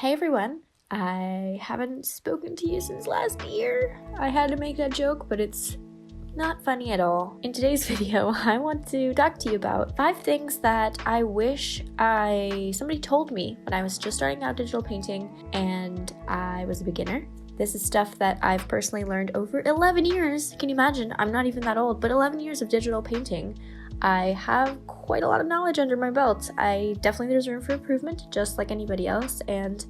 Hey everyone, I haven't spoken to you since last year. I had to make that joke, but it's not funny at all. In today's video, I want to talk to you about 5 things that I wish somebody told me when I was just starting out digital painting and I was a beginner. This is stuff that I've personally learned over 11 years. Can you imagine? I'm not even that old, but 11 years of digital painting. I have quite a lot of knowledge under my belt. There's room for improvement, just like anybody else, and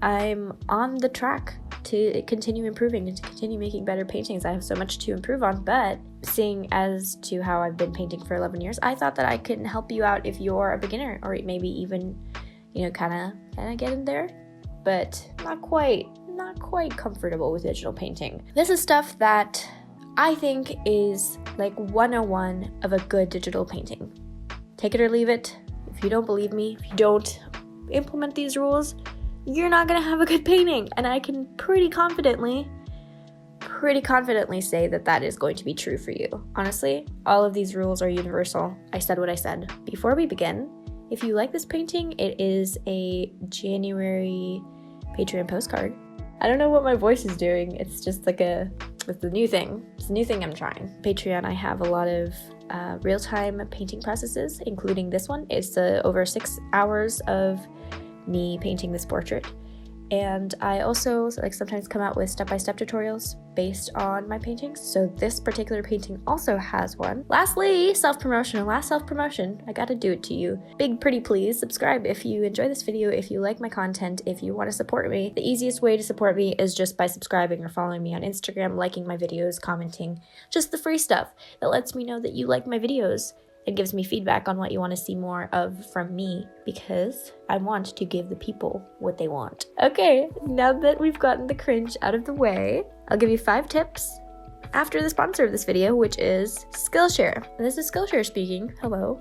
I'm on the track to continue improving and to continue making better paintings. I have so much to improve on, but seeing as to how I've been painting for 11 years, I thought that I could help you out if you're a beginner, or maybe even, kind of get in there, but not quite comfortable with digital painting. This is stuff that I think is like 101 of a good digital painting. Take it or leave it. If you don't believe me, if you don't implement these rules, you're not gonna have a good painting. And I can pretty confidently say that that is going to be true for you. Honestly, all of these rules are universal. I said what I said. Before we begin, if you like this painting, it is a January Patreon postcard. I don't know what my voice is doing. It's just like it's a new thing. It's a new thing I'm trying. Patreon, I have a lot of real-time painting processes, including this one. It's over 6 hours of me painting this portrait. And I also sometimes come out with step-by-step tutorials based on my paintings. So this particular painting also has one. Lastly, self-promotion. I gotta do it to you. Big pretty please subscribe if you enjoy this video, if you like my content, if you want to support me. The easiest way to support me is just by subscribing or following me on Instagram, liking my videos, commenting, just the free stuff that lets me know that you like my videos. It gives me feedback on what you want to see more of from me, because I want to give the people what they want. Okay, now that we've gotten the cringe out of the way, I'll give you 5 tips after the sponsor of this video, which is Skillshare. And this is Skillshare speaking. Hello.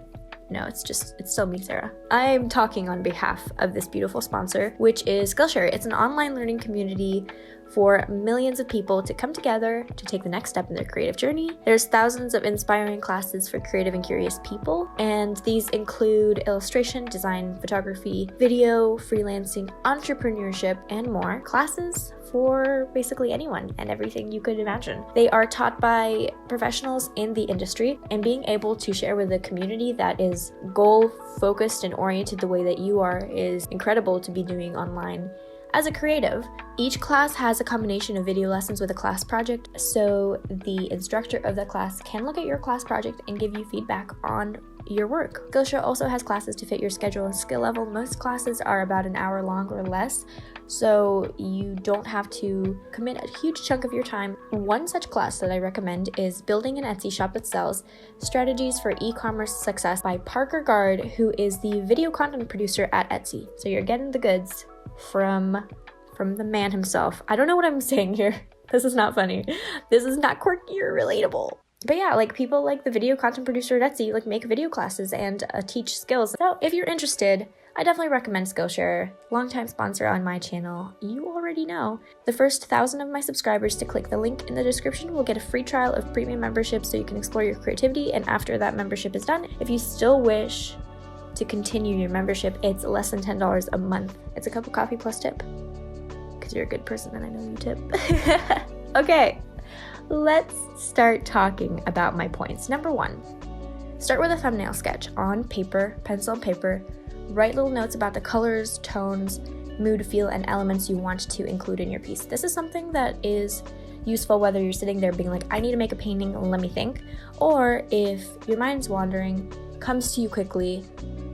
No, it's still me, Sarah. I'm talking on behalf of this beautiful sponsor, which is Skillshare. It's an online learning community for millions of people to come together to take the next step in their creative journey. There's thousands of inspiring classes for creative and curious people, and these include illustration, design, photography, video, freelancing, entrepreneurship, and more. Classes for basically anyone and everything you could imagine. They are taught by professionals in the industry, and being able to share with a community that is goal-focused and oriented the way that you are is incredible to be doing online. As a creative, each class has a combination of video lessons with a class project, so the instructor of the class can look at your class project and give you feedback on your work. Skillshare also has classes to fit your schedule and skill level. Most classes are about an hour long or less, so you don't have to commit a huge chunk of your time. One such class that I recommend is Building an Etsy Shop That Sells: Strategies for E-Commerce Success by Parker Gard, who is the video content producer at Etsy. So you're getting the goods from the man himself. I don't know what I'm saying here. This is not funny. This is not quirky or relatable. But yeah, people like the video content producer at Etsy make video classes and teach skills. So if you're interested, I definitely recommend Skillshare. Longtime sponsor on my channel. You already know. The first 1,000 of my subscribers to click the link in the description will get a free trial of premium membership so you can explore your creativity, and after that membership is done, if you still wish to continue your membership, it's less than $10 a month. It's a cup of coffee plus tip, because you're a good person and I know you tip. Okay, let's start talking about my points. Number 1, start with a thumbnail sketch on paper, pencil and paper. Write little notes about the colors, tones, mood, feel, and elements you want to include in your piece. This is something that is useful whether you're sitting there being like, I need to make a painting, let me think, or if your mind's wandering, comes to you quickly,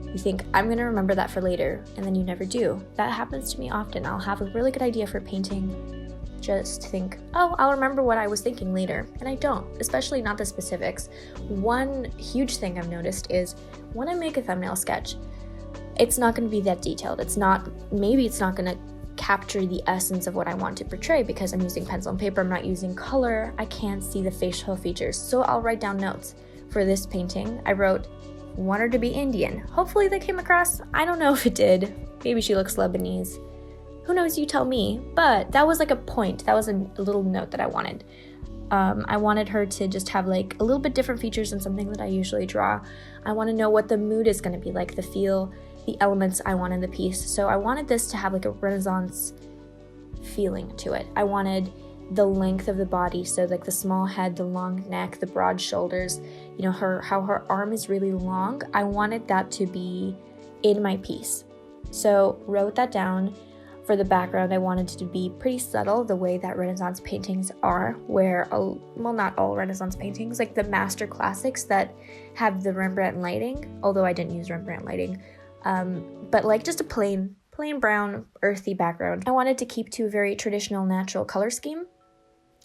you think, I'm gonna remember that for later, and then you never do. That happens to me often. I'll have a really good idea for painting, just think, oh, I'll remember what I was thinking later, and I don't, especially not the specifics. One huge thing I've noticed is when I make a thumbnail sketch, it's not gonna be that detailed. Maybe it's not gonna capture the essence of what I want to portray because I'm using pencil and paper, I'm not using color, I can't see the facial features, so I'll write down notes. For this painting, I wrote, want her to be Indian. Hopefully that came across. I don't know if it did. Maybe she looks Lebanese. Who knows, you tell me. But that was a point. That was a little note that I wanted. I wanted her to just have a little bit different features than something that I usually draw. I want to know what the mood is going to be like, the feel, the elements I want in the piece. So I wanted this to have like a Renaissance feeling to it. I wanted the length of the body, so like the small head, the long neck, the broad shoulders, you know, how her arm is really long. I wanted that to be in my piece. So wrote that down. For the background, I wanted it to be pretty subtle, the way that Renaissance paintings are, where, well, not all Renaissance paintings, like the master classics that have the Rembrandt lighting, although I didn't use Rembrandt lighting, but like just a plain brown, earthy background. I wanted to keep to a very traditional, natural color scheme.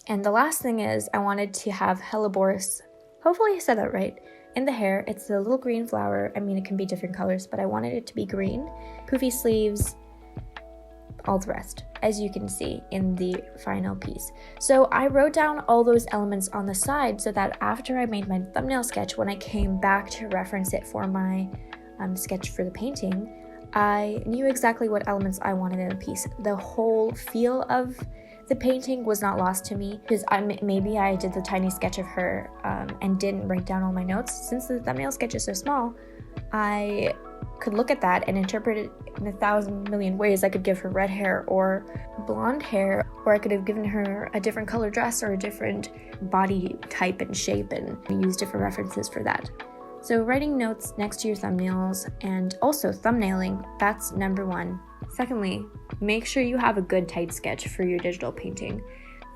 And the last thing is I wanted to have Helleborus, hopefully I said that right, in the hair. It's a little green flower. I mean, it can be different colors, but I wanted it to be green. Poofy sleeves, all the rest, as you can see in the final piece. So I wrote down all those elements on the side so that after I made my thumbnail sketch, when I came back to reference it for my sketch for the painting, I knew exactly what elements I wanted in the piece. The whole feel of the painting was not lost to me, because maybe I did the tiny sketch of her and didn't write down all my notes. Since the thumbnail sketch is so small, I could look at that and interpret it in 1,000 million ways. I could give her red hair or blonde hair, or I could have given her a different color dress or a different body type and shape, and use different references for that. So writing notes next to your thumbnails, and also thumbnailing, that's number one. Secondly, make sure you have a good tight sketch for your digital painting.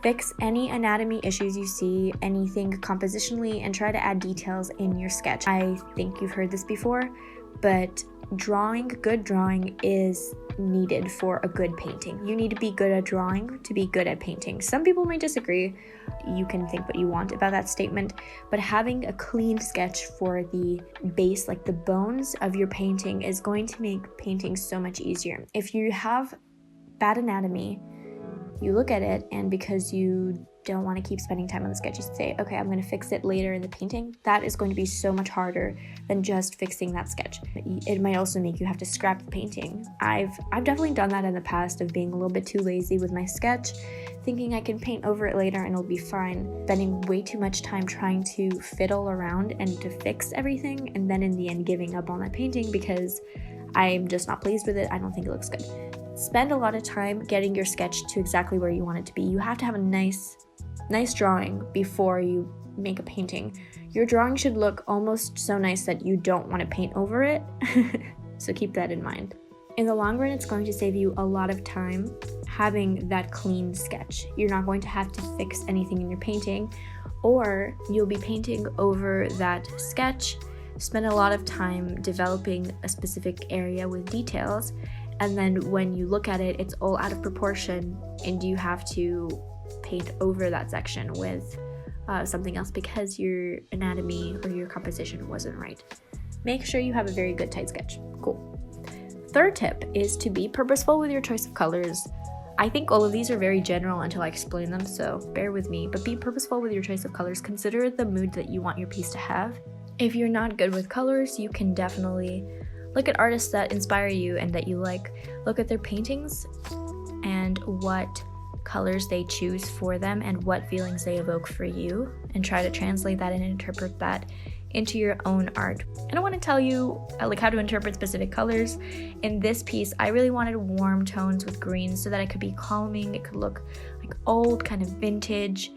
Fix any anatomy issues you see, anything compositionally, and try to add details in your sketch. I think you've heard this before, but good drawing is needed for a good painting. You need to be good at drawing to be good at painting. Some people may disagree. You can think what you want about that statement, but having a clean sketch for the base, like the bones of your painting, is going to make painting so much easier. If you have bad anatomy, you look at it, and because you don't want to keep spending time on the sketch, you say, okay, I'm going to fix it later in the painting. That is going to be so much harder than just fixing that sketch. It might also make you have to scrap the painting. I've definitely done that in the past, of being a little bit too lazy with my sketch, thinking I can paint over it later and it'll be fine, spending way too much time trying to fiddle around and to fix everything, and then in the end giving up on that painting because I'm just not pleased with it. I don't think it looks good. Spend a lot of time getting your sketch to exactly where you want it to be. You have to have a nice drawing before you make a painting. Your drawing should look almost so nice that you don't want to paint over it. So keep that in mind. In the long run, it's going to save you a lot of time having that clean sketch. You're not going to have to fix anything in your painting, or you'll be painting over that sketch, spend a lot of time developing a specific area with details, and then when you look at it, it's all out of proportion, and you have to paint over that section with something else because your anatomy or your composition wasn't right. Make sure you have a very good tight sketch. Cool. Third tip is to be purposeful with your choice of colors. I think all of these are very general until I explain them, so bear with me, but be purposeful with your choice of colors. Consider the mood that you want your piece to have. If you're not good with colors, you can definitely look at artists that inspire you and that you like. Look at their paintings and what colors they choose for them and what feelings they evoke for you, and try to translate that and interpret that into your own art. I don't want to tell you like how to interpret specific colors. In this piece, I really wanted warm tones with greens so that it could be calming. It could look like old, kind of vintage,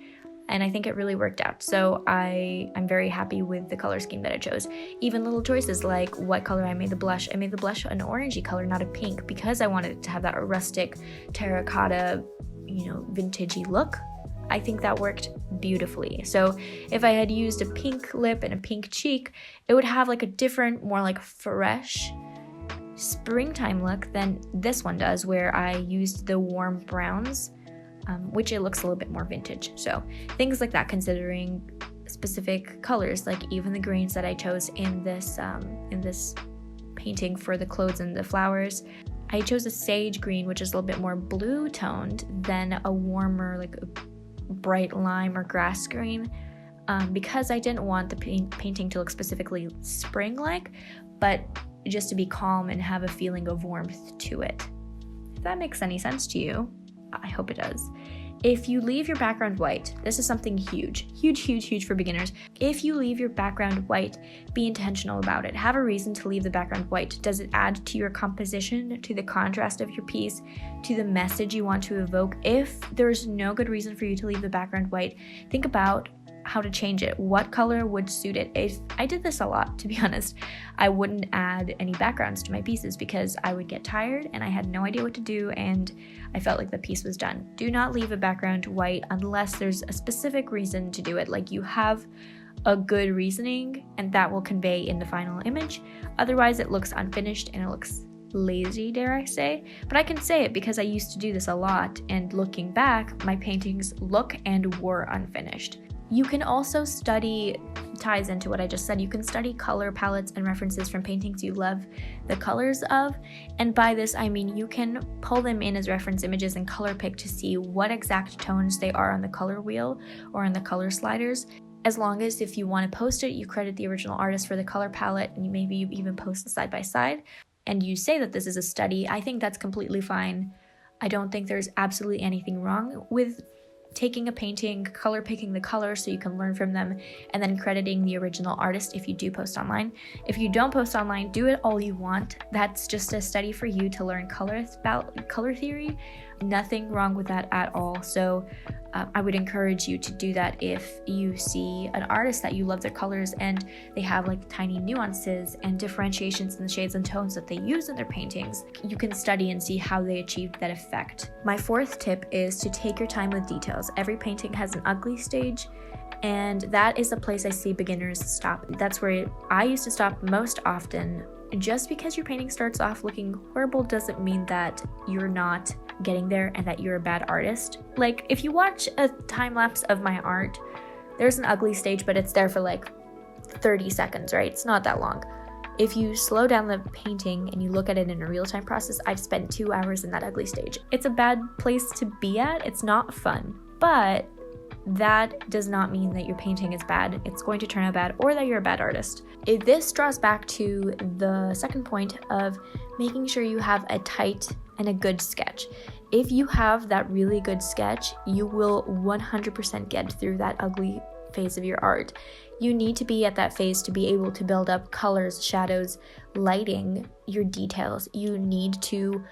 and I think it really worked out. So I'm very happy with the color scheme that I chose. Even little choices like what color I made the blush. I made the blush an orangey color, not a pink, because I wanted it to have that rustic terracotta, vintagey look. I think that worked beautifully. So if I had used a pink lip and a pink cheek, it would have like a different, more like fresh springtime look than this one does, where I used the warm browns, which it looks a little bit more vintage. So things like that, considering specific colors, like even the greens that I chose in this painting for the clothes and the flowers. I chose a sage green, which is a little bit more blue toned than a warmer, like a bright lime or grass green, because I didn't want the painting to look specifically spring-like, but just to be calm and have a feeling of warmth to it. If that makes any sense to you, I hope it does. If you leave your background white, this is something huge for beginners. If you leave your background white, be intentional about it. Have a reason to leave the background white. Does it add to your composition, to the contrast of your piece, to the message you want to evoke? If there's no good reason for you to leave the background white, think about how to change it. What color would suit it? If I did this a lot, to be honest, I wouldn't add any backgrounds to my pieces because I would get tired and I had no idea what to do and I felt like the piece was done. Do not leave a background white unless there's a specific reason to do it, like you have a good reasoning and that will convey in the final image. Otherwise it looks unfinished and it looks lazy, dare I say. But I can say it because I used to do this a lot, and looking back, my paintings look and were unfinished. You can also study, ties into what I just said, you can study color palettes and references from paintings you love the colors of, and by this I mean you can pull them in as reference images and color pick to see what exact tones they are on the color wheel or on the color sliders. As long as if you want to post it, you credit the original artist for the color palette, and maybe you even post the side by side, and you say that this is a study, I think that's completely fine. I don't think there's absolutely anything wrong with taking a painting, color picking the colors so you can learn from them, and then crediting the original artist if you do post online. If you don't post online, do it all you want. That's just a study for you to learn color theory. Nothing wrong with that at all. So I would encourage you to do that if you see an artist that you love their colors and they have like tiny nuances and differentiations in the shades and tones that they use in their paintings. You can study and see how they achieved that effect. My fourth tip is to take your time with details. Every painting has an ugly stage, and that is the place I see beginners stop. That's where I used to stop most often. Just because your painting starts off looking horrible doesn't mean that you're not getting there and that you're a bad artist. Like, if you watch a time lapse of my art, there's an ugly stage, but it's there for like 30 seconds, right? It's not that long. If you slow down the painting and you look at it in a real-time process, I've spent 2 hours in that ugly stage. It's a bad place to be at. It's not fun, but that does not mean that your painting is bad. It's going to turn out bad, or that you're a bad artist. This draws back to the second point of making sure you have a tight and a good sketch. If you have that really good sketch, you will 100% get through that ugly phase of your art. You need to be at that phase to be able to build up colors, shadows, lighting, your details. You need to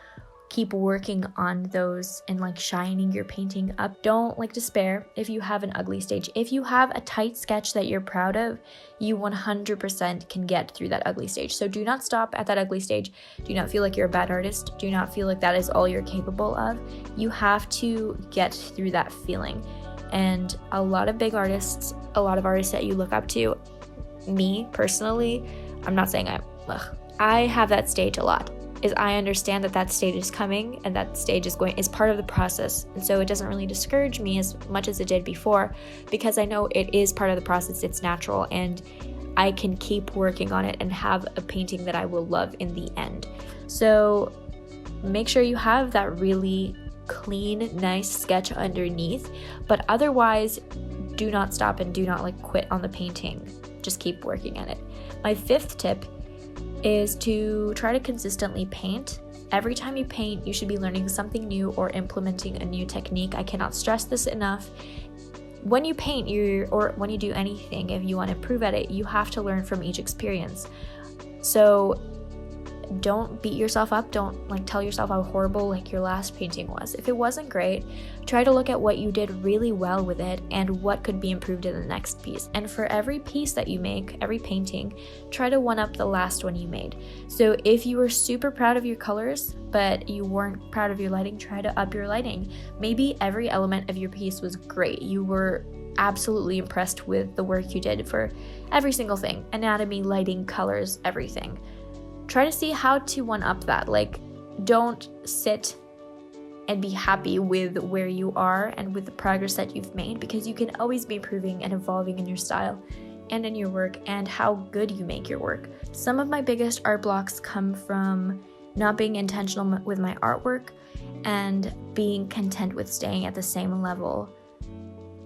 keep working on those and like shining your painting up. Don't like despair if you have an ugly stage. If you have a tight sketch that you're proud of, you 100% can get through that ugly stage. So do not stop at that ugly stage. Do not feel like you're a bad artist. Do not feel like that is all you're capable of. You have to get through that feeling. And a lot of big artists, a lot of artists that you look up to, me personally, I'm not saying I have that stage a lot. Is I understand that stage is coming and that stage is part of the process, and so it doesn't really discourage me as much as it did before, because I know it is part of the process. It's natural, and I can keep working on it and have a painting that I will love in the end. So make sure you have that really clean, nice sketch underneath, but otherwise do not stop and do not like quit on the painting. Just keep working at it. My fifth tip is to try to consistently paint. Every time you paint, you should be learning something new or implementing a new technique. I cannot stress this enough. When you paint, or when you do anything, if you want to improve at it, you have to learn from each experience. So don't beat yourself up. Don't like tell yourself how horrible like your last painting was. If it wasn't great, try to look at what you did really well with it and what could be improved in the next piece. And for every piece that you make, every painting, try to one up the last one you made. So if you were super proud of your colors, but you weren't proud of your lighting, try to up your lighting. Maybe every element of your piece was great. You were absolutely impressed with the work you did for every single thing. Anatomy, lighting, colors, everything. Try to see how to one-up that. Like, don't sit and be happy with where you are and with the progress that you've made, because you can always be improving and evolving in your style and in your work and how good you make your work. Some of my biggest art blocks come from not being intentional with my artwork and being content with staying at the same level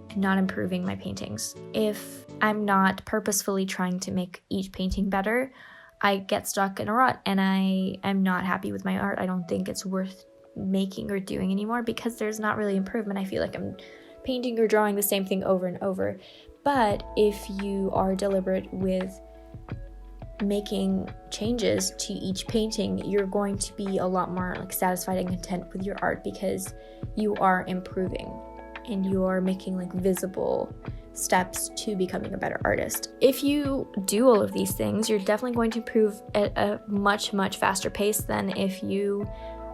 and not improving my paintings. If I'm not purposefully trying to make each painting better, I get stuck in a rut and I am not happy with my art. I don't think it's worth making or doing anymore because there's not really improvement. I feel like I'm painting or drawing the same thing over and over. But if you are deliberate with making changes to each painting, you're going to be a lot more like satisfied and content with your art because you are improving and you are making like visible steps to becoming a better artist. If you do all of these things, you're definitely going to improve at a much faster pace than if you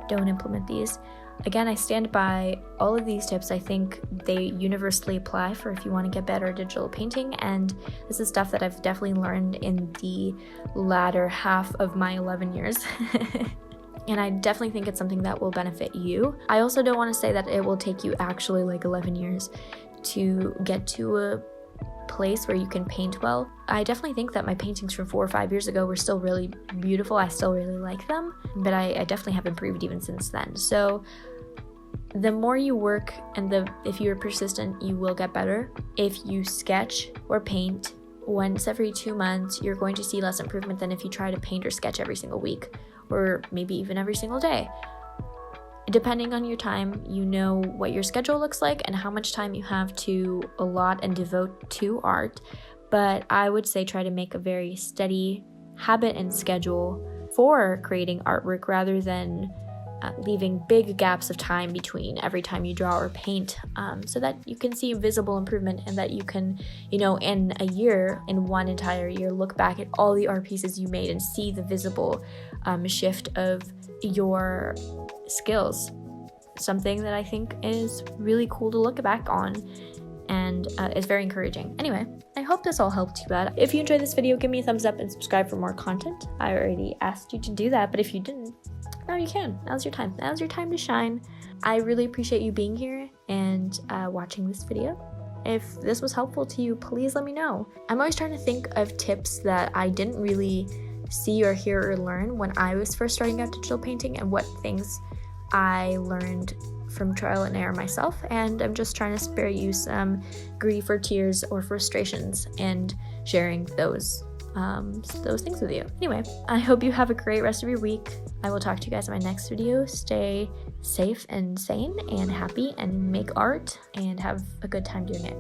don't implement these. Again, I stand by all of these tips. I think they universally apply for if you want to get better at digital painting, and this is stuff that I've definitely learned in the latter half of my 11 years. And I definitely think it's something that will benefit you. I also don't want to say that it will take you actually like 11 years to get to a place where you can paint well. I definitely think that my paintings from 4 or 5 years ago were still really beautiful. I still really like them, but I definitely have improved even since then. So the more you work and if you're persistent, you will get better. If you sketch or paint once every 2 months, you're going to see less improvement than if you try to paint or sketch every single week, or maybe even every single day. Depending on your time, you know what your schedule looks like and how much time you have to allot and devote to art. But I would say try to make a very steady habit and schedule for creating artwork rather than leaving big gaps of time between every time you draw or paint, so that you can see visible improvement and that you can, in a year, in one entire year, look back at all the art pieces you made and see the visible shift of your skills. Something that I think is really cool to look back on and is very encouraging. Anyway, I hope this all helped you out. If you enjoyed this video, give me a thumbs up and subscribe for more content. I already asked you to do that, but if you didn't, now you can. Now's your time. Now's your time to shine. I really appreciate you being here and watching this video. If this was helpful to you, please let me know. I'm always trying to think of tips that I didn't really see or hear or learn when I was first starting out digital painting, and what things I learned from trial and error myself, and I'm just trying to spare you some grief or tears or frustrations and sharing those things with you. Anyway, I hope you have a great rest of your week. I will talk to you guys in my next video. Stay safe and sane and happy and make art and have a good time doing it.